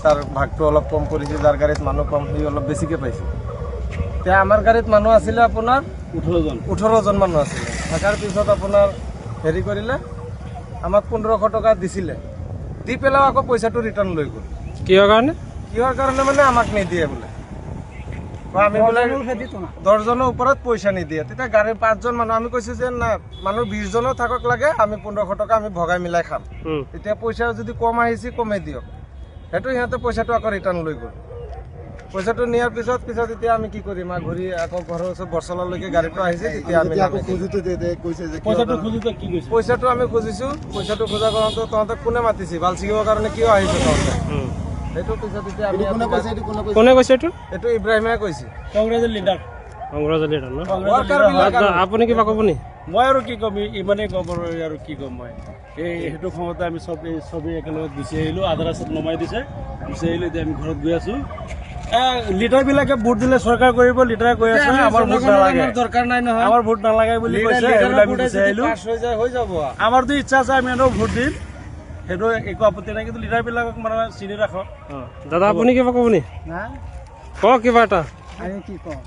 তাৰ ভাগটো অলপ কম কৰিছে, যাৰ গাড়ীত মানুহ কম সি অলপ বেছিকৈ পাইছে। এতিয়া আমাৰ গাড়ীত মানুহ আছিলে আপোনাৰ 18জন মানুহ আছিলে। থকাৰ পিছত আপোনাৰ হেৰি কৰিলে, আমাক 1500 টকা দিছিলে, দি পেলাইও আকৌ পইচাটো ৰিটাৰ্ণ লৈ গ'ল। কিহৰ কাৰণে মানে আমাক নিদিয়ে বোলে, আমি বোলে 10জনৰ ওপৰত পইচা নিদিয়ে। তেতিয়া গাড়ীৰ 5জন মানুহ, আমি কৈছোঁ যে না মানুহ 20জনো থাকক লাগে, আমি 1500 টকা আমি ভগাই মিলাই খাম। তেতিয়া পইচা যদি কম আহিছে কমে দিয়ক, সেইটো সিহঁতে পইচাটো আকৌ ৰিটাৰ্ণ লৈ গ'ল। পইচাটো নিয়াৰ পিছত এতিয়া আমি কি কৰিম, ঘূৰি আকৌ ঘৰৰ ওচৰত বৰচলালৈকে গাড়ীটো আহিছে। তেতিয়া আমি পইচাটো আমি খুজিছোঁ, পইচাটো খোজা কাৰণতে তহঁতে কোনে মাতিছে, বাল ছিঙিবৰ কাৰণে কিয় আহিছে তহঁতে, সেইটো পিছত এতিয়া আমি কোনে কৈছে, এইটো ইব্ৰাহিমে কৈছে, কংগ্ৰেছৰ লিডাৰ ন। আপুনি কিবা ক'ব নি? মই আৰু কি ক'ম, ইমানেই ক'ব আৰু কি ক'ম মই। সেইটো সময়তে আমি চবেই একেলগে গুচি আহিলোঁ, আধা ৰাস্তাত নমাই দিছে, গুচি আহিলোঁ। এতিয়া আমি ঘৰত গৈ আছোঁ। লিডাৰবিলাকে ভোট দিলে চৰকাৰ কৰিব, লিডাৰে কৈ আছে আমাৰ ভোট নালাগে, দৰকাৰ নাই নহয়, আমাৰ ভোট নালাগে বুলি কৈছে। আমাৰতো ইচ্ছা আছে, আমি এনেও ভোট দিম, সেইটো একো আপত্তি নাই, কিন্তু লিডাৰবিলাকক মানে চিনি ৰাখক। দাদা আপুনি কিবা ক'ব নি? কওক কিবা এটা। কি কওঁ।